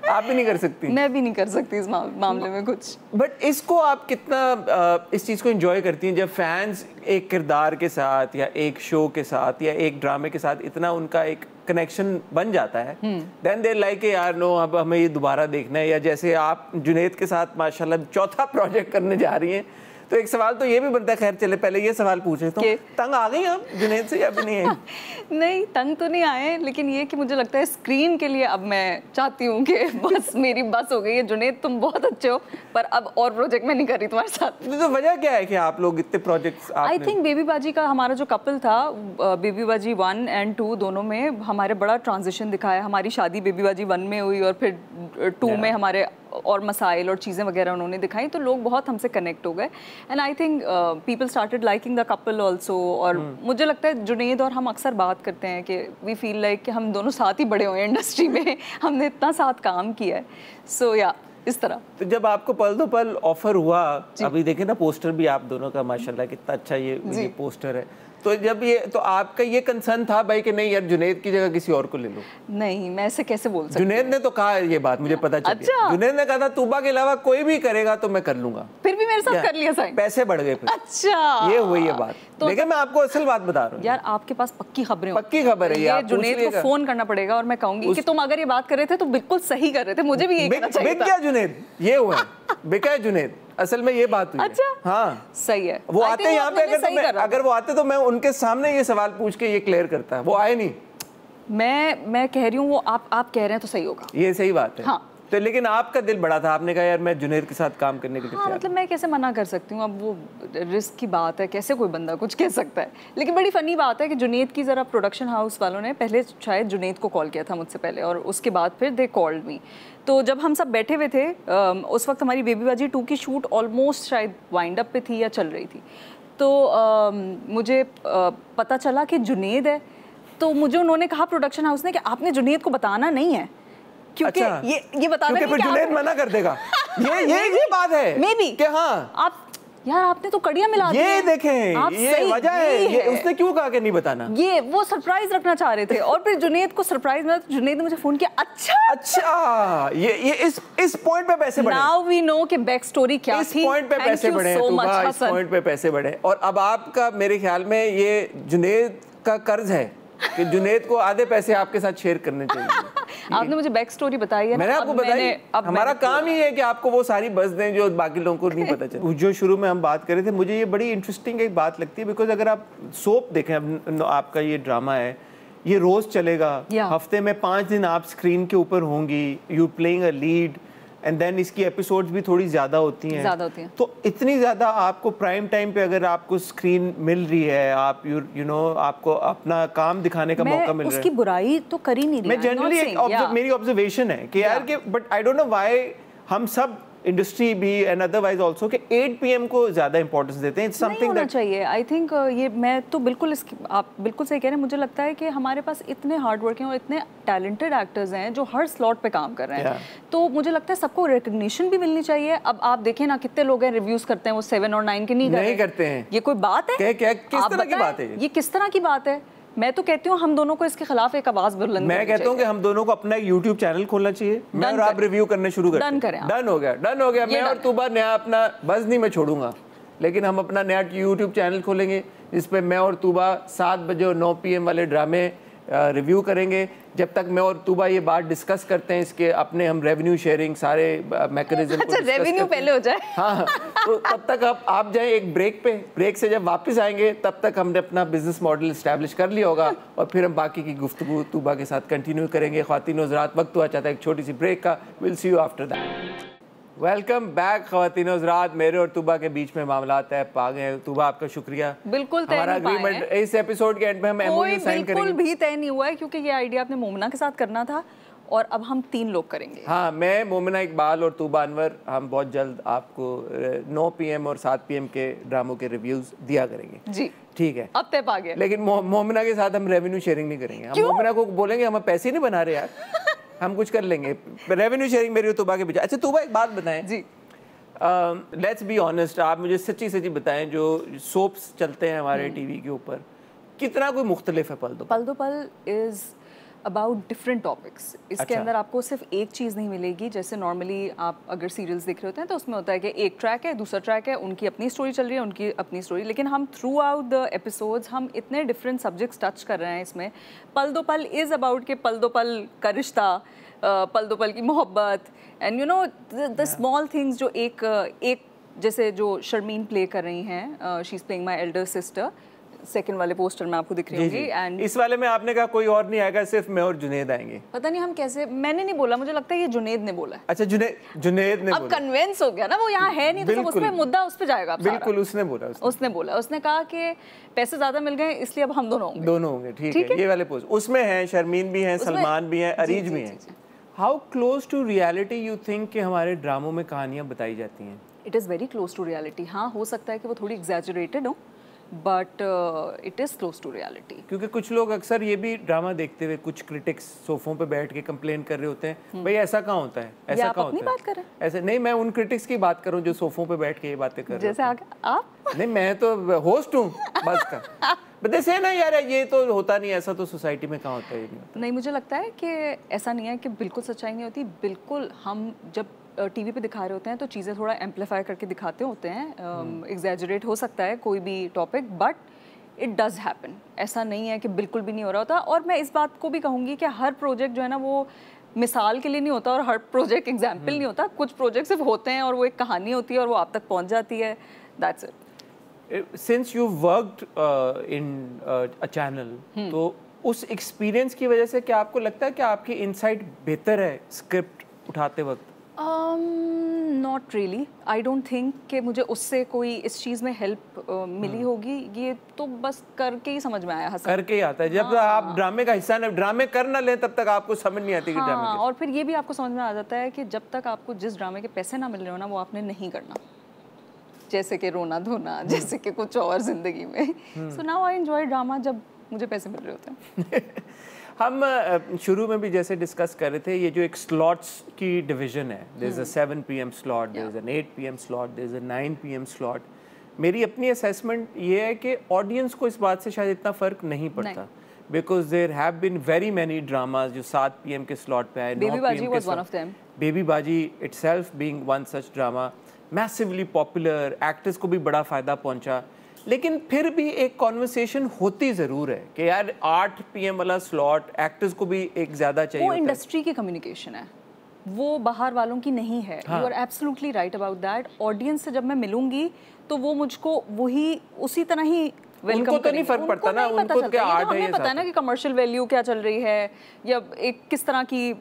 आप भी नहीं कर सकती. मैं भी नहीं कर सकती इस मामले में कुछ. बट इसको आप कितना इस चीज़ को एंजॉय करती हैं जब फैंस एक किरदार के साथ या एक शो के साथ या एक ड्रामे के साथ इतना उनका एक कनेक्शन बन जाता है देन देयर लाइक यार नो अब हमें ये दोबारा देखना है. या जैसे आप जुनैद के साथ माशाल्लाह चौथा प्रोजेक्ट करने जा रही हैं तो एक सवाल तो ये भी बनता है. खैर चले पहले ये सवाल पूछे तो तंग आ गई आप जुनैद से या भी नहीं है? नहीं तंग तो नहीं आए लेकिन ये कि मुझे लगता है स्क्रीन के लिए अब मैं चाहती हूँ कि बस मेरी बस हो गई है. जुनैद तुम बहुत अच्छे हो पर अब और प्रोजेक्ट मैं नहीं कर रही तुम्हारे साथ. तो वजह क्या है कि आप लोग इतने प्रोजेक्ट्स? आई थिंक बेबी बाजी का हमारा जो कपल था बेबी बाजी 1 और 2 दोनों में हमारे बड़ा ट्रांजिशन दिखाया. हमारी शादी बेबी बाजी 1 में हुई और फिर 2 में हमारे और मसाइल और चीज़ें वगैरह उन्होंने दिखाई तो लोग बहुत हमसे कनेक्ट हो गए. And I think people started liking the couple also. और मुझे लगता है जुनैद और हम अक्सर बात करते हैं कि वी फील लाइक कि हम दोनों साथ ही बड़े हुए हैं इंडस्ट्री में. हमने इतना साथ काम किया है. सो या इस तरह. तो जब आपको पल दो पल ऑफर हुआ अभी देखे ना पोस्टर भी आप दोनों का माशाल्लाह कितना अच्छा ये पोस्टर है. तो जब ये तो आपका ये कंसर्न था भाई कि नहीं यार जुनैद की जगह किसी और को ले लो? नहीं मैं ऐसे कैसे बोल सकती. जुनैद ने तो कहा ये बात मुझे पता चली. अच्छा? जुनैद ने कहा था तूबा के अलावा कोई भी करेगा तो मैं कर लूंगा. फिर भी मेरे साथ कर लिया साइन. पैसे बढ़ गए फिर. अच्छा ये हुई है बात. तो लेकिन मैं आपको असल बात बता रहा हूँ यार आपके पास पक्की खबरें. पक्की खबर है ये. जुनैद को फोन करना पड़ेगा और मैं कहूंगी कि तुम अगर ये बात कर रहे थे तो बिल्कुल सही कर रहे थे. मुझे भी यही कहना चाहिए था. जुनैद ये हुआ बिका है जुनैद. असल में ये बात हुई. अच्छा हाँ सही है. वो आते हैं यहाँ पे अगर वो आते तो मैं उनके सामने ये सवाल पूछ के ये क्लियर करता. वो आए नहीं. मैं कह रही हूँ वो आप कह रहे हैं तो सही होगा. ये सही बात है. हाँ तो लेकिन आपका दिल बड़ा था. आपने कहा यार मैं जुनैद के साथ काम करने के लिए हाँ, मतलब मैं कैसे मना कर सकती हूँ. अब वो रिस्क की बात है कैसे कोई बंदा कुछ कह सकता है. लेकिन बड़ी फ़नी बात है कि जुनैद की ज़रा प्रोडक्शन हाउस वालों ने पहले शायद जुनैद को कॉल किया था मुझसे पहले और उसके बाद फिर दे कॉल्ड मी. तो जब हम सब बैठे हुए थे उस वक्त हमारी बेबी बाजी 2 की शूट ऑलमोस्ट शायद वाइंड अप पे थी या चल रही थी. तो मुझे पता चला कि जुनैद है. तो मुझे उन्होंने कहा प्रोडक्शन हाउस ने कि आपने जुनैद को बताना नहीं है क्योंकि अच्छा, ये बताना क्योंकि फिर जुनैद मना कर देगा. ये बात है मे बी कि हाँ आप यार आपने तो कड़ियां मिला दी. ये देखें ये वजह है. ये उसने क्यों कहा कि नहीं बताना. ये वो सरप्राइज रखना चाह रहे थे और फिर जुनैद को सरप्राइज मिला तो जुनैद ने मुझे फोन किया. अच्छा ये इस पॉइंट पे पैसे बढ़े. नाउ वी नो कि बैक स्टोरी क्या थी. इस पॉइंट पे पैसे बढ़े. इस पॉइंट पे पैसे बढ़े. और अब आपका मेरे ख्याल में ये जुनैद का कर्ज है कि जुनैद को आधे पैसे आपके साथ शेयर करने चाहिए. आपने मुझे बैक स्टोरी बताई है, मैंने आपको बताई। हमारा काम ही है कि आपको वो सारी बज़ दें जो बाकी लोगों को नहीं पता चले। जो शुरू में हम बात कर रहे थे, मुझे ये बड़ी इंटरेस्टिंग एक बात लगती है, बिकॉज अगर आप सोप देखें, आपका ये ड्रामा है, ये रोज चलेगा, हफ्ते में 5 दिन आप स्क्रीन के ऊपर होंगी, you playing a lead, and then इसकी एपिसोड्स भी थोड़ी ज़्यादा होती हैं। तो इतनी ज़्यादा आपको प्राइम टाइम पे अगर आपको स्क्रीन मिल रही है, आप यू नो आपको अपना काम दिखाने का मौका मिल रहा है। उसकी बुराई तो कर ही नहीं रही। मैं जनरली मेरी ऑब्जर्वेशन है कि यार, but I don't know why हम सब इंडस्ट्री भी एंड अदरवाइज आल्सो कि 8 PM को ज़्यादा इंपॉर्टेंस देते हैं। इट्स समथिंग दैट चाहिए। आई थिंक ये मैं तो बिल्कुल आप बिल्कुल सही कह रहे हैं। मुझे लगता है कि हमारे पास इतने हार्ड वर्किंग और इतने टैलेंटेड एक्टर्स हैं जो हर स्लॉट पे काम कर रहे हैं, तो मुझे लगता है सबको रिकग्निशन भी मिलनी चाहिए। अब आप देखें ना, कितने लोग हैं रिव्यूज करते हैं वो 7 और 9 के नहीं करते हैं। ये कोई बात है? किस तरह की बात है ये? किस तरह की बात है? मैं तो कहती हूँ हम दोनों को इसके खिलाफ एक आवाज बुलंद। मैं कहता हूँ कि हम दोनों को अपना YouTube चैनल खोलना चाहिए, मैं और आप रिव्यू करने शुरू करें। डन हो गया। मैं और तूबा नया अपना बज़ नहीं मैं छोड़ूंगा, लेकिन हम अपना नया YouTube चैनल खोलेंगे जिसपे मैं और तूबा 7 बजे और 9 PM वाले ड्रामे रिव्यू करेंगे। जब तक मैं और तूबा ये बात डिस्कस करते हैं इसके अपने हम रेवेन्यू शेयरिंग सारे मैकेनिज्म अच्छा रेवेन्यू पहले हो जाए। हाँ, तो तब तक आप जाएं एक ब्रेक पे, ब्रेक से जब वापस आएंगे तब तक हमने अपना बिजनेस मॉडल इस्टेब्लिश कर लिया होगा और फिर हम बाकी की गुफ्तगू तूबा के साथ कंटिन्यू करेंगे। ख्वातीन हज़रात, वक्त हुआ चाहता है एक छोटी सी ब्रेक का। Will see you after that. Welcome back ख्वातीन हज़रात। मेरे और तूबा के बीच में मामला तय पा गए। तूबा आपका शुक्रिया। बिल्कुल हमारा एग्रीमेंट इस एपिसोड के एंड में हम एमओयू साइन करेंगे। बिल्कुल भी तय नहीं हुआ है क्योंकि ये आइडिया आपने मोमिना के साथ करना था और अब हम 3 लोग करेंगे। हाँ, मैं, मोमिना इकबाल और तूबा अनवर, हम बहुत जल्द आपको 9 PM और 7 PM के ड्रामों के रिव्यूज दिया करेंगे। जी ठीक है, अब तय पा गए। लेकिन मोमिना के साथ हम रेवेन्यू शेयरिंग नहीं करेंगे। हम मोमिना को बोलेंगे हम पैसे नहीं बना रहे यार, हम कुछ कर लेंगे। रेवेन्यू शेयरिंग मेरी और तूबा के बीच। अच्छा तूबा एक बात बताएं जी, लेट्स बी ऑनेस्ट, आप मुझे सच्ची बताएं, जो सोप्स चलते हैं हमारे टीवी के ऊपर, कितना कोई मुख्तलिफ है पल दो पल इज अबाउट डिफरेंट टॉपिक्स। इसके अंदर आपको सिर्फ एक चीज़ नहीं मिलेगी। जैसे नॉर्मली आप अगर सीरियल्स देख रहे होते हैं तो उसमें होता है कि एक ट्रैक है, दूसरा ट्रैक है, उनकी अपनी स्टोरी चल रही है, उनकी अपनी स्टोरी, लेकिन हम थ्रू आउट द एपिसोड्स हम इतने डिफरेंट सब्जेक्ट्स टच कर रहे हैं इसमें। पल दो पल इज़ अबाउट के पल दो पल का रिश्ता, पल दो पल की मोहब्बत, and you know the small things जो एक जैसे जो शर्मीन प्ले कर रही हैं, she is playing my Elder sister, second वाले पोस्टर में आपको दिख रही होगी। एंड इस वाले में आपने कहा कोई और नहीं आएगा, सिर्फ मैं और जुनेद आएंगे। पता नहीं हम कैसे, मैंने नहीं बोला, मुझे लगता है ये जुनेद ने बोला है। अच्छा जुनेद ने अब कन्विंस हो गया ना, वो यहाँ है नहीं तो उसमें मुद्दा उस पे जाएगा। बिल्कुल उसने बोला, उसने कहा कि पैसे ज्यादा मिल गए इसलिए अब हम दोनों होंगे। ठीक है, ये वाले पोस्ट उसमें है, शर्मीन भी है, सलमान भी है, अरीज भी है। How close to reality you think कि हमारे ड्रामों में कहानियाँ बताई जाती हैं? It is very close to reality. हाँ, हो सकता है कि वो थोड़ी एग्जैजरेटेड हो, but it is close to reality. क्योंकि कुछ लोग अक्सर ये भी ड्रामा देखते हुए, कुछ क्रिटिक्स सोफों पे बैठ के कंप्लेन कर रहे होते हैं, भाई ऐसा कहाँ होता है, ऐसा कहाँ होता है। बात कर रहे हैं? ऐसे नहीं, मैं उन क्रिटिक्स की बात करूँ जो सोफों पे बैठ के ये बातें कर रहे हैं। जैसे आप नहीं, मैं तो होस्ट हूँ बस का। जैसे ना यार, ये तो होता नहीं, ऐसा तो सोसाइटी में कहाँ होता है। नहीं, मुझे लगता है कि ऐसा नहीं है कि बिल्कुल सच्चाई नहीं होती। बिल्कुल, हम जब टीवी पे दिखा रहे होते हैं तो चीज़ें थोड़ा एम्पलीफाई करके दिखाते होते हैं, एग्जैजरेट हो सकता है कोई भी topic, but it does happen. ऐसा नहीं है कि बिल्कुल भी नहीं हो रहा होता। और मैं इस बात को भी कहूँगी कि हर प्रोजेक्ट जो है ना वो मिसाल के लिए नहीं होता और हर प्रोजेक्ट एग्जाम्पल नहीं होता। कुछ प्रोजेक्ट सिर्फ होते हैं और वो एक कहानी होती है और वो आप तक पहुँच जाती है। That's it. Since you worked in a channel, तो उस एक्सपीरियंस की वजह से क्या आपको लगता है कि आपकी इनसाइट बेहतर है स्क्रिप्ट उठाते वक्त? Not really. I don't think कि मुझे उससे कोई इस चीज़ में हेल्प मिली होगी। ये तो बस करके ही समझ में आया। करके ही आता है। जब आप ड्रामे का हिस्सा न, ड्रामे कर ना लें तब तक आपको समझ नहीं आती कि ड्रामे कैसे। और फिर ये भी आपको समझ में आ जाता है कि जब तक आपको जिस ड्रामे के पैसे ना मिल रहे हो ना, वो आपने नहीं करना। जैसे कि रोना धोना, जैसे कि कुछ और जिंदगी में। So now I enjoy drama जब मुझे पैसे मिल रहे होते हैं। हम शुरू में भी जैसे डिस्कस कर रहे थे, ये जो एक स्लॉट्स की डिवीजन है, there is a 7 PM slot, there is an 8 PM slot, there is a 9 PM slot. मेरी अपनी असेसमेंट ये है कि ऑडियंस को इस बात से शायद इतना फ़र्क नहीं पड़ता, because there have been very many dramas जो 7 PM के स्लॉट पे आए। Baby Baji was one of them. Baby Baji itself being one such drama, massively popular, actors को भी बड़ा फ़ायदा पहुंचा। लेकिन फिर भी एक कॉन्वर्सेशन होती ज़रूर है कि यार 8 PM वाला स्लॉट एक्टर्स को भी एक ज़्यादा चाहिए। वो इंडस्ट्री की कम्युनिकेशन है, वो बाहर वालों की नहीं है। You are absolutely right about that. Audience से जब मैं मिलूंगी तो वो मुझको वही उसी तरह ही उनको तो नहीं फर्क पड़ता ना, उनको क्या आर्ट है, हमें पता है ना कि कमर्शियल वैल्यू क्या चल रही है या एक किस तरह की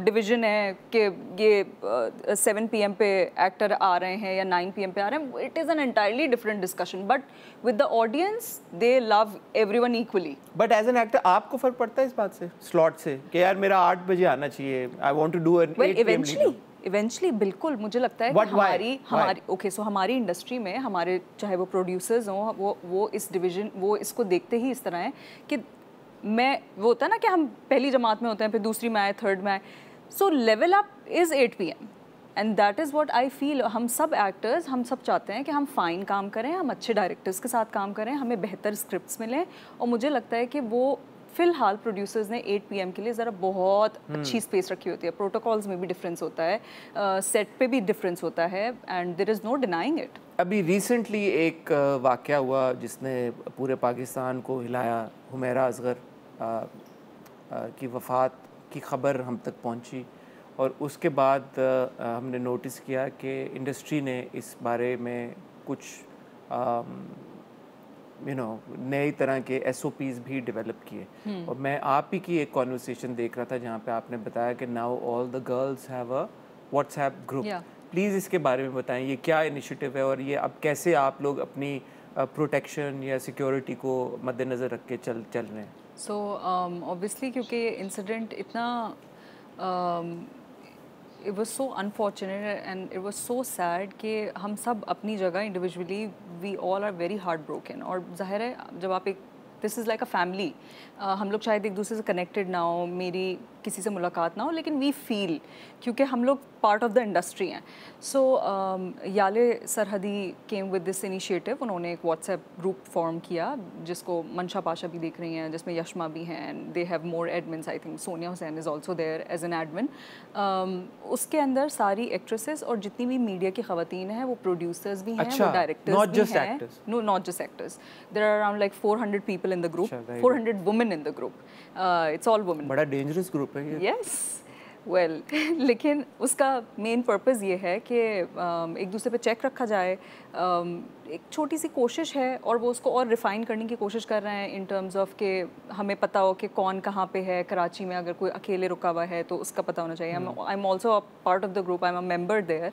डिवीजन है कि ये 7 PM पे एक्टर आ रहे हैं या 9 PM पे आ रहे हैं। It is an entirely different discussion, but with the audience they love everyone equally. But as an actor आपको फर्क पड़ता है इस बात से, स्लॉट से, कि यार मेरा 8 बजे आना चाहिए, I want to do an 8 PM eventually बिल्कुल मुझे लगता है कि हमारी इंडस्ट्री में हमारे चाहे वो प्रोड्यूसर्स हों वो इस डिवीजन वो इसको देखते ही इस तरह है कि वो होता है ना कि हम पहली जमात में होते हैं, फिर दूसरी में आए, थर्ड में आए, सो level up is 8 PM and that is what I feel. हम सब एक्टर्स हम सब चाहते हैं कि हम फाइन काम करें, हम अच्छे डायरेक्टर्स के साथ काम करें, हमें बेहतर स्क्रिप्ट्स मिलें, और मुझे लगता है कि वो फिलहाल प्रोड्यूसर्स ने 8 PM के लिए ज़रा बहुत अच्छी स्पेस रखी होती है। प्रोटोकॉल्स में भी डिफरेंस होता है, सेट पे भी डिफरेंस होता है, and there is no denying it. अभी रिसेंटली एक वाक़या हुआ जिसने पूरे पाकिस्तान को हिलाया। हुमैरा असगर की वफ़ात की ख़बर हम तक पहुंची और उसके बाद हमने नोटिस किया कि इंडस्ट्री ने इस बारे में कुछ नई तरह के SOPs भी डेवलप किए। और मैं आप ही की एक कॉन्वर्सेशन देख रहा था जहाँ पे आपने बताया कि now all the girls have a WhatsApp group. Please इसके बारे में बताएं, ये क्या इनिशिएटिव है और ये अब कैसे आप लोग अपनी प्रोटेक्शन या सिक्योरिटी को मद्देनज़र रख के चल रहे हैं? सो ऑब्वियसली क्योंकि ये इंसिडेंट इतना it was so unfortunate and it was so sad कि हम सब अपनी जगह individually we all are very heart broken. और जाहिर है जब आप एक this is like a family, हम लोग शायद एक दूसरे से कनेक्टेड ना हो, मेरी किसी से मुलाकात ना हो, लेकिन वी फील क्योंकि हम लोग पार्ट ऑफ द इंडस्ट्री हैं। सो याले सरहदी केम विद दिस इनिशिएटिव। उन्होंने एक व्हाट्सएप ग्रुप फॉर्म किया जिसको मंशा पाशा भी देख रही हैं, जिसमें यशमा भी हैं, and they have more admins. I think Sonia Hussain is also there as an admin. उसके अंदर सारी एक्ट्रेसेस और जितनी भी मीडिया की ख़वातीन हैं, वो प्रोड्यूसर्स भी हैं, वो डायरेक्टर्स भी हैं। No, not just actors. There are around like 400 people in the group, 400 women in the group. It's all women. बड़ा डेंजरस ग्रुप है ये। यस वेल लेकिन उसका मेन पर्पज़ ये है कि एक दूसरे पे चेक रखा जाए। एक छोटी सी कोशिश है और वो उसको और रिफ़ाइन करने की कोशिश कर रहे हैं इन टर्म्स ऑफ कि हमें पता हो कि कौन कहाँ पे है। कराची में अगर कोई अकेले रुका हुआ है तो उसका पता होना चाहिए। I am also a part of the group, I am a member there.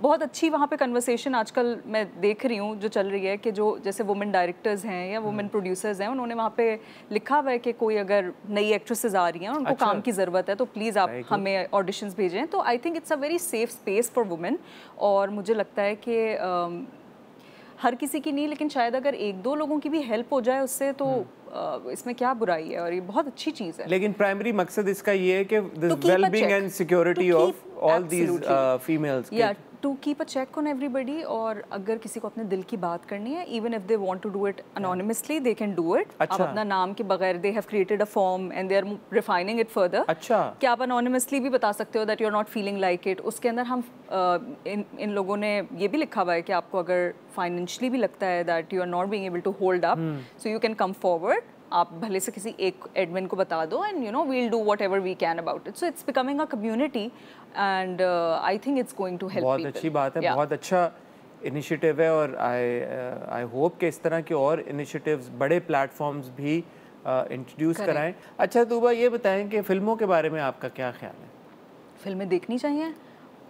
बहुत अच्छी वहाँ पे कन्वर्सेशन आजकल मैं देख रही हूँ जो चल रही है कि जो जैसे वुमेन डायरेक्टर्स हैं या वुमेन प्रोड्यूसर्स हैं, उन्होंने वहाँ पे लिखा हुआ है कि कोई अगर नई एक्ट्रेसेस आ रही हैं और उनको काम की ज़रूरत है तो प्लीज़ आप हमें ऑडिशंस भेजें। तो आई think it's a very safe space for women. और मुझे लगता है कि हर किसी की नहीं, लेकिन शायद अगर 1-2 लोगों की भी हेल्प हो जाए उससे तो इसमें क्या बुराई है, और ये बहुत अच्छी चीज़ है। लेकिन प्राइमरी मकसद इसका ये है कि wellbeing and security of all these females, to keep a check on everybody. और अगर किसी को अपने दिल की बात करनी है, even if they want to do it anonymously, they can do it. आप अपना नाम के बगैर, they have created a form and they are refining it further. अच्छा, क्या आप अनोनिमसली भी बता सकते हो that you are not feeling like it. उसके अंदर हम इन लोगों ने ये भी लिखा हुआ है कि आपको अगर फाइनेंशियली भी लगता है that you are not being able to hold up, so you can come forward. आप भले से किसी एक एडमिन को बता दो and you know we'll do whatever we can about it. So it's becoming a community and I think it's going to help. बहुत अच्छी बात है, बहुत अच्छा इनिशिएटिव है। और आई होप कि इस तरह के और इनिशिएटिव्स बड़े प्लेटफॉर्म्स भी इंट्रोड्यूस कराएं। अच्छा तूबा, ये बताएं कि फिल्मों के बारे में आपका क्या ख्याल है? फिल्में देखनी चाहिए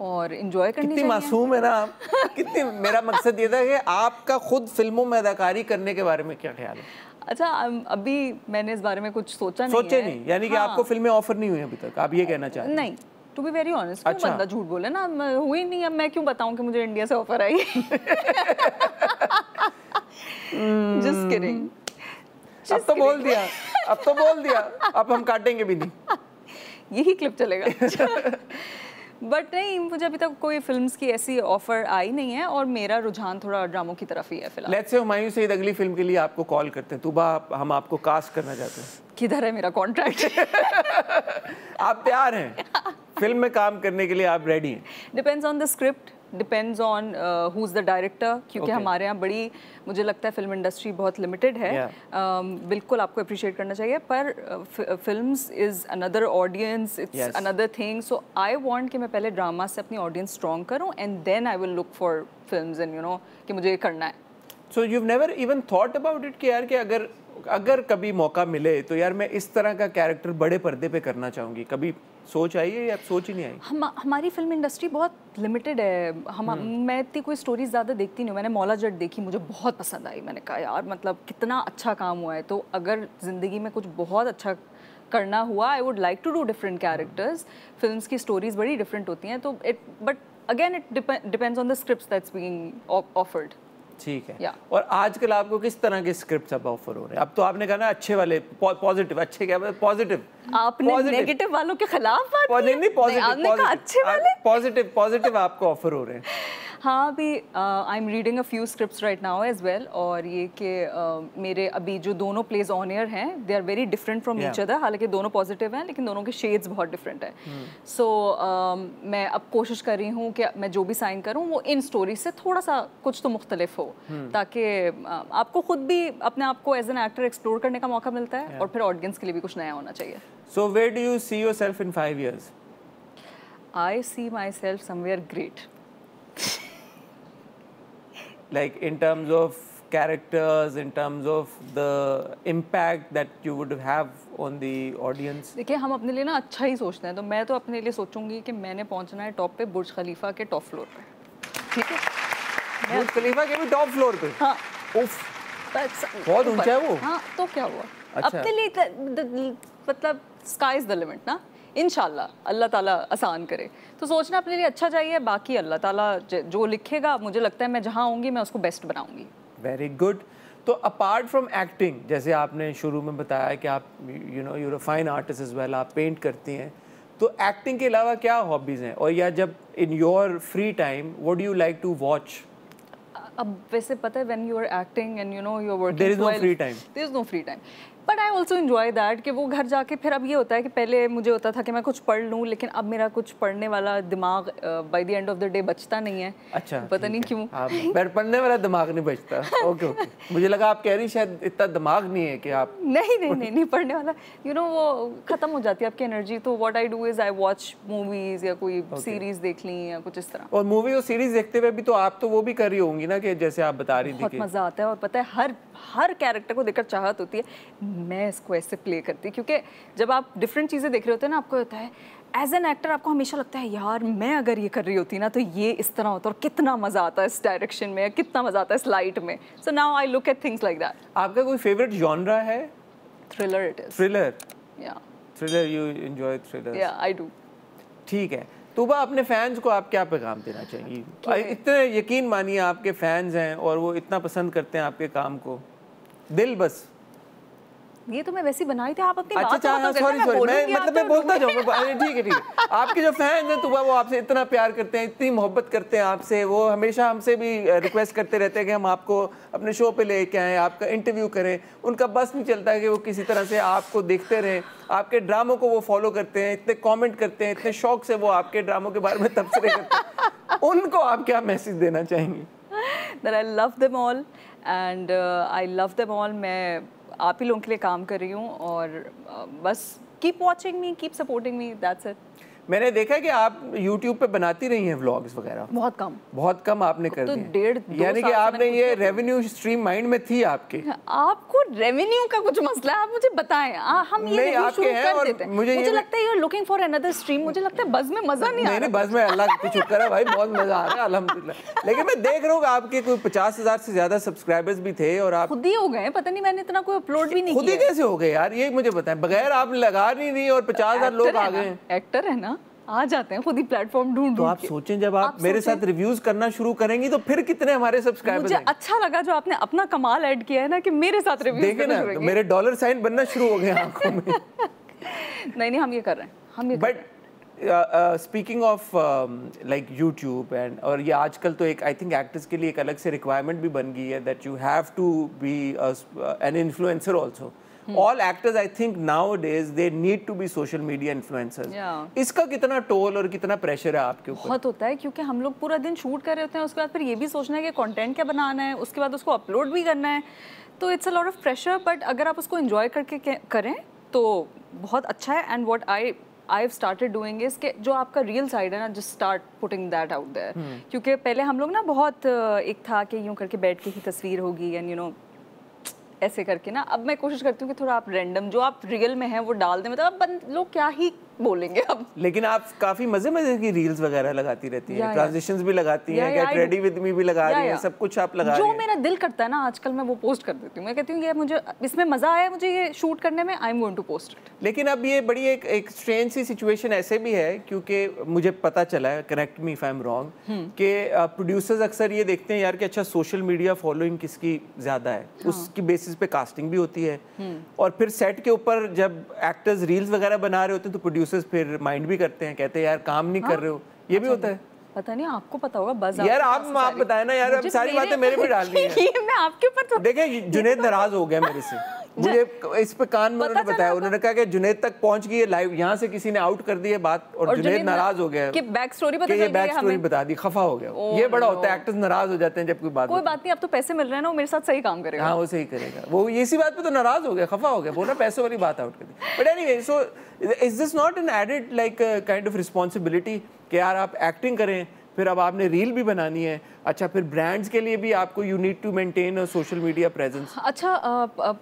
और एंजॉय करनी चाहिए। कितनी मासूम है ना आप। कितनी, मेरा मकसद ये था कि आपका खुद फिल्मों में अदाकारी करने के बारे में क्या ख्याल है? अच्छा, अभी मैंने इस बारे में कुछ सोचा नहीं, यानी कि आपको फिल्में ऑफर नहीं हुई अभी तक, आप ये कहना चाहते हैं? नहीं, टू बी वेरी ऑनेस्ट। अच्छा, बंदा झूठ बोले ना, हुई नहीं, अब मैं क्यों बताऊं कि मुझे इंडिया से ऑफर आई। Just kidding. अब तो बोल दिया, अब हम काटेंगे भी नहीं। यही क्लिप चलेगा। बट नहीं, मुझे अभी तक कोई फिल्म्स की ऐसी ऑफर आई नहीं है और मेरा रुझान थोड़ा ड्रामों की तरफ ही है फिलहाल। लेट्स से हुमायूं सईद अगली फिल्म के लिए आपको कॉल करते हैं, तूबा हम आपको कास्ट करना चाहते हैं। किधर है मेरा कॉन्ट्रैक्ट? आप तैयार हैं? फिल्म में काम करने के लिए आप रेडी हैं? Depends on the script. Depends on who is the director, क्योंकि हमारे यहाँ बड़ी, मुझे लगता है फिल्म इंडस्ट्री बहुत लिमिटेड है। बिल्कुल आपको अप्रिशिएट करना चाहिए, पर films is another audience, it's another thing. So I want कि मैं पहले ड्रामा से अपनी ऑडियंस स्ट्रॉन्ग करूँ and then I will look for films and you know कि मुझे ये करना है। So you never even thought about it कि यार कि अगर कभी मौका मिले तो यार मैं इस तरह का कैरेक्टर बड़े पर्दे पे करना चाहूँगी, कभी सोच आई है या सोच ही नहीं आई? हमारी फिल्म इंडस्ट्री बहुत लिमिटेड है। मैं इतनी कोई स्टोरीज ज़्यादा देखती नहीं हूँ। मैंने मौला जट देखी, मुझे बहुत पसंद आई। मैंने कहा यार मतलब कितना अच्छा काम हुआ है। तो अगर ज़िंदगी में कुछ बहुत अच्छा करना हुआ, I would like to do different characters. Films की स्टोरीज बड़ी डिफरेंट होती हैं, तो but again it depends on the scripts that's being offered. ठीक है। और आजकल आपको किस तरह के स्क्रिप्ट्स अब ऑफर हो रहे हैं? अब तो आपने कहा ना अच्छे वाले, पॉजिटिव, अच्छे क्या पॉजिटिव, आपने नेगेटिव वालों के खिलाफ बात की? नहीं, पॉजिटिव, अच्छे वाले पॉजिटिव आपको ऑफर हो रहे हैं। हाँ, अभी I am reading a few scripts right now as well. और ये कि मेरे अभी जो दोनों प्लेज ऑन एयर हैं, they are very different from each other. हालांकि दोनों पॉजिटिव हैं, लेकिन दोनों के शेड्स बहुत डिफरेंट है। सो मैं अब कोशिश कर रही हूँ कि मैं जो भी साइन करूँ वो इन स्टोरी से थोड़ा सा कुछ तो मुख्तलिफ हो, ताकि आपको खुद भी अपने आप को एज एन एक्टर एक्सप्लोर करने का मौका मिलता है और फिर ऑडियंस के लिए भी कुछ नया होना चाहिए। So where do you see yourself in 5 years? I see myself somewhere great. Like in terms of characters, in terms of the impact that you would have on the audience? देखिए, हम अपने लिए ना अच्छा ही सोचते हैं, तो मैं तो अपने लिए सोचूंगी कि मैंने पहुंचना है टॉप पे, बुर्ज खलीफा के टॉप फ्लोर पे। ठीक है, बुर्ज खलीफा के भी टॉप फ्लोर पे? हाँ। उफ, बहुत ऊंचा है वो। हाँ, तो क्या हुआ? अच्छा। अपने लिए मतलब स्काई इज द लिमिट ना। इंशाल्लाह अल्लाह ताला आसान करे, तो सोचना अपने लिए अच्छा चाहिए, बाकी अल्लाह ताला जो लिखेगा, मुझे लगता है मैं जहाँ आऊँगी मैं उसको बेस्ट बनाऊँगी। Very good. तो अपार्ट फ्रॉम एक्टिंग, जैसे आपने शुरू में बताया कि आप you know you're a fine artist as well, आप पेंट करती हैं, तो एक्टिंग के अलावा क्या हॉबीज़ हैं? और या जब in your free time what do you like to watch? अब वैसे पता है, when you are acting and you know you are working, there is no free time. There is no free time, but I also enjoy that कि वो घर जाके फिर अब ये होता है कि पहले मुझे होता था कि मैं कुछ पढ़ लूँ, लेकिन अब मेरा कुछ पढ़ने वाला दिमाग by the end of the day बचता नहीं है। अच्छा, पता नहीं क्यों पढ़ने वाला दिमाग नहीं बचता। ओके ओके, मुझे लगा आप कह रही शायद इतना दिमाग नहीं है कि आप नहीं पढ़ने वाला, यू नो वो खत्म हो जाती है आपकी एनर्जी। तो what I do is I watch movies या कोई सीरीज देख ली या कुछ इस तरह। और मूवी और सीरीज देखते हुए भी तो आप तो वो भी कर रही होंगी ना, कि जैसे आप बता रही थी, बहुत मजा आता है। और पता है हर कैरेक्टर को देखकर चाहत होती है मैं इसको ऐसे प्ले करती, क्योंकि जब आप डिफरेंट चीज़ें देख रहे होते हैं ना, आपको होता है एज एन एक्टर, आपको हमेशा लगता है यार मैं अगर ये कर रही होती ना तो ये इस तरह होता, और कितना मज़ा आता है इस डायरेक्शन में, कितना मज़ा आता है इस लाइट में। So now I look at things like that. आपका कोई फेवरेट जॉनरा है? Thriller it is. थ्रिलर? या थ्रिलर, यू एंजॉय थ्रिलर? या आई डू। ठीक है, तूबा अपने फैंस को आप क्या पैगाम देना चाहिए? इतने यकीन मानिए आपके फैंस हैं और वो इतना पसंद करते हैं आपके काम को, दिल बस। ये तो मैं वैसे ही बनाई थी, आप अपनी अच्छा, बात को सॉरी मैं बोलता जाऊँ। ठीक है, आपके जो फैंस हैं तूबा, वो आपसे इतना प्यार करते हैं, इतनी मोहब्बत करते हैं आपसे, वो हमेशा हमसे भी रिक्वेस्ट करते रहते हैं कि हम आपको अपने शो पे लेके आएँ, आपका इंटरव्यू करें। उनका बस नहीं चलता है कि वो किसी तरह से आपको देखते रहें, आपके ड्रामों को वो फॉलो करते हैं, इतने कमेंट करते हैं, इतने शौक से वो आपके ड्रामों के बारे में तबसरे करते हैं। उनको आप क्या मैसेज देना चाहेंगी? That I love them all and I love them all। मैं आप ही लोगों के लिए काम कर रही हूँ और बस keep watching me, keep supporting me, that's it। मैंने देखा कि आप YouTube पे बनाती रही हैं व्लॉग्स वगैरह। बहुत कम आपने कर दिए, यानी कि आपने ये रेवेन्यू स्ट्रीम माइंड में थी आपके। आपको रेवेन्यू का कुछ मसला है, आप मुझे बताएं। हम ये नहीं शुरू कर देते हैं। मुझे लगता है you are looking for another stream. मुझे लगता है बज़ में मजा नहीं आ रहा। नहीं, बज़ में अल्लाह का शुक्र है भाई, बहुत मजा आ रहा है अल्हम्दुलिल्लाह। लेकिन मैं देख रहा हूँ कि आपके कोई 50,000 से ज्यादा सब्सक्राइबर्स भी थे और आप खुद ही हो गए। पता नहीं मैंने इतना कोई अपलोड भी नहीं किया। खुद ही कैसे हो गए यार, ये मुझे बताएं। बगैर आप लगा नहीं रही और 50,000 लोग आ गए। एक्टर है ना, आ जाते हैं खुद ही प्लेटफॉर्म ढूंढ। तो आप सोचें, जब आप मेरे साथ रिव्यूज करना शुरू करेंगी तो फिर कितने हमारे सब्सक्राइबर्स हैं। मुझे अच्छा लगा जो आपने अपना कमाल ऐड किया है ना, कि मेरे साथ रिव्यूज करना शुरू हो गए। मेरे डॉलर साइन बनना शुरू हो गए आंखों में। नहीं, हम ये कर रहे हैं, हम ये। But speaking of like YouTube and, और ये आजकल तो एक आई थिंक एक्टर्स के लिए एक अलग से रिक्वायरमेंट भी बन गई है that you have to be an influencer also. All actors I think nowadays they need to be social media influencers. इसका कितना टोल और कितना प्रेशर है आपके ऊपर? बहुत होता है, क्योंकि हम लोग पूरा दिन शूट कर रहे होते हैं, उसके बाद फिर ये भी सोचना है कि कंटेंट क्या बनाना है, उसके बाद उसको अपलोड भी करना है, तो it's a lot of pressure. But अगर आप उसको एंजॉय करके करें तो बहुत अच्छा है। And what I've started doing is कि जो आपका रियल साइड है ना, just start putting that out there। क्योंकि पहले हम लोग ना बहुत एक था कि यूँ करके बैठ के ही तस्वीर होगी एंड यू नो ऐसे करके ना, अब मैं कोशिश करती हूँ कि थोड़ा आप रैंडम जो आप रियल में हैं वो डाल दें, मतलब अब लोग क्या ही बोलेंगे अब। लेकिन आप काफी मजे की रील्स वगैरह लगाती रहती हैं, ट्रांजिशंस भी लगाती हैं, गेट रेडी विद मी भी लगा रही हैं, सब कुछ आप लगा रही हैं। जो मेरा दिल करता है ना आजकल मैं वो पोस्ट कर देती हूँ। मैं कहती हूँ यार मुझे इसमें मजा आया, मुझे ये शूट करने में, I am going to post it. लेकिन अब ये बड़ी एक स्ट्रेंज सी सिचुएशन ऐसे भी है, क्योंकि मुझे पता चला है, correct me if I am wrong, कि प्रोड्यूसर्स अक्सर ये देखते हैं यार कि अच्छा सोशल मीडिया फॉलोइंग किसकी ज्यादा है, उसकी बेसिस पे कास्टिंग भी होती है, और फिर सेट के ऊपर जब एक्टर्स रील्स वगैरह बना रहे होते हैं तो प्रोड्यूसर्स फिर माइंड भी करते हैं, कहते हैं यार काम नहीं कर रहे हो, ये भी होता है। पता नहीं, आपको पता होगा बस यार आप बताए ना यार, अब सारी बातें मेरे पे डालनी है। ये मैं आपके ऊपर तो देखें, जुनैद नाराज हो गया मेरे से, मुझे इस पे कान में उन्होंने बताया, उन्होंने कहा कि जुनैद तक पहुंच गई है लाइव, यहाँ से किसी ने आउट कर दी है बात और जुनैद नाराज हो गया कि बैक स्टोरी बता दी, खफा हो गया। ये बड़ा होता है, एक्टर्स नाराज हो जाते हैं जब कोई बात नहीं, अब तो पैसे मिल रहे हैं ना, वो मेरे साथ सही काम करेगा। हाँ वो सही करेगा, वो इसी बात पे तो नाराज हो गया, खफा हो गया, बोला पैसों वाली बात आउट कर दी। But anyway, so is this not an added like kind of responsibility कि यार आप एक्टिंग करें, फिर अब आपने रील भी बनानी है, अच्छा फिर ब्रांड्स के लिए भी आपको you need to maintain a social media presence? अच्छा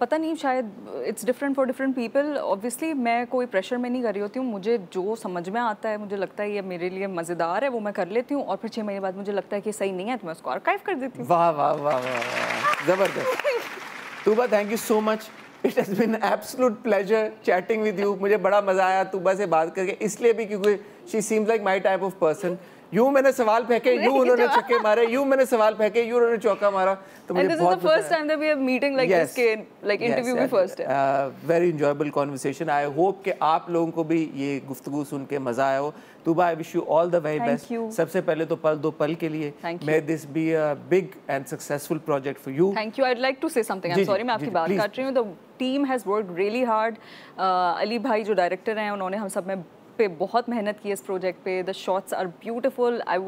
पता नहीं, शायद it's different for different people. Obviously मैं कोई प्रेशर में नहीं कर रही होती हूँ, मुझे जो समझ में आता है, मुझे लगता है ये मेरे लिए मज़ेदार है, वो मैं कर लेती हूँ, और फिर 6 महीने बाद मुझे लगता है कि सही नहीं है तो मैं उसको आर्काइव कर देती हूँ। वाह वाह वाह वाह, ज़बरदस्त। Tooba, thank you so much, it has been absolute pleasure chatting with you. मुझे बड़ा मज़ा आया तूबा से बात करके, इसलिए भी क्योंकि she seems like my type of person. यूं मैंने सवाल फेंके, यूं उन्होंने छक्के मारे, यूं मैंने सवाल फेंके, यूं उन्होंने चौका मारा, तो मुझे बहुत first time that we are meeting like this के लाइक इंटरव्यू भी फर्स्ट है। Very enjoyable conversation. I hope कि आप लोगों को भी ये गुफ्तगू सुन के मज़ा आया हो। Tuba, I wish you all the very best. सबसे पहले तो पल दो पल के लिए may this be a big and successful project for you. Thank you. I would like to say something, I am sorry मैं आपकी बात काट रही हूँ। The team has worked really hard. Ali भाई जो डायरेक्टर हैं, उन्होंने हम सब में पे बहुत मेहनत की इस प्रोजेक्ट पे। The shots are beautiful. I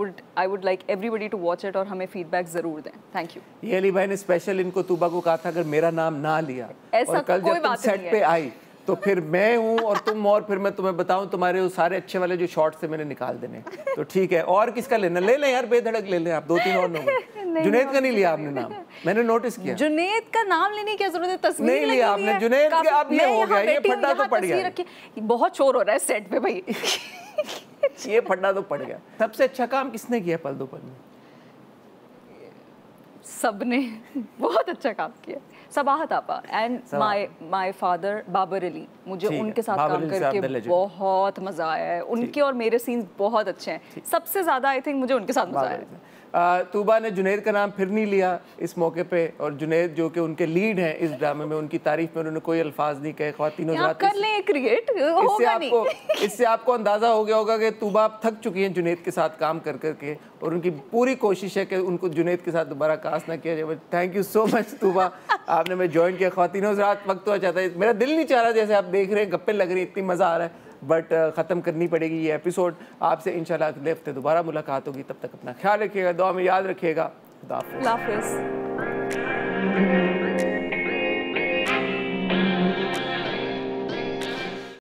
would like everybody to watch it और हमें फीडबैक जरूर दें। Thank you. ये अली भाई ने स्पेशल इनको तूबा को कहा था अगर मेरा नाम ना लिया और कल जब तुम सेट पे आई तो फिर मैं हूँ और तुम, और फिर मैं तुम्हें बताऊं तुम्हारे वो सारे अच्छे वाले जो शॉट्स थे मैंने निकाल देने, तो ठीक है। और किसका लेना, ले लें यार, बेधड़क ले लें आप, 2-3 और लोग। जुनैद का नहीं लिया आपने नाम, मैंने नोटिस किया। जुनैद का नाम लेने की जरूरत है, तस्वीर नहीं लिया आपने जुनैद का। अब ये हो गया, ये फड्डा तो पड़ गया, बहुत शोर हो रहा है सेट पे भाई। ये फड्डा तो पड़ गया। सबसे अच्छा काम किसने किया पल दो पल में? सबने बहुत अच्छा काम किया। सबाहत आपा and my father Babar Ali, मुझे उनके साथ काम करके बहुत मजा आया है। उनके और मेरे सीन्स बहुत अच्छे हैं। सबसे ज्यादा आई थिंक मुझे उनके साथ मजा आया। तूबा ने जुनैद का नाम फिर नहीं लिया इस मौके पे, और जुनैद जो कि उनके लीड हैं इस ड्रामे में, उनकी तारीफ में उन्होंने कोई अल्फाज नहीं कहे। ख्वातीन हज़रात, कर लें क्रिएट होगा नहीं। इससे आपको अंदाजा हो गया होगा कि तूबा आप थक चुकी हैं जुनैद के साथ काम कर करके, और उनकी पूरी कोशिश है कि उनको जुनैद के साथ दोबारा कास्ट ना किया जाए। Thank you so much Tooba, आपने मैं ज्वाइन किया। ख्वातीन हज़रात, वक्त तो चाहता है, मेरा दिल नहीं चाह रहा, जैसे आप देख रहे हैं गप्पे लग रही, इतनी मज़ा आ रहा है, बट ख़त्म करनी पड़ेगी ये एपिसोड। आपसे इंशाल्लाह अगले हफ्ते दोबारा मुलाकात होगी, तब तक अपना ख्याल रखिएगा, दुआ में याद रखिएगा। खुदा हाफ़िज़।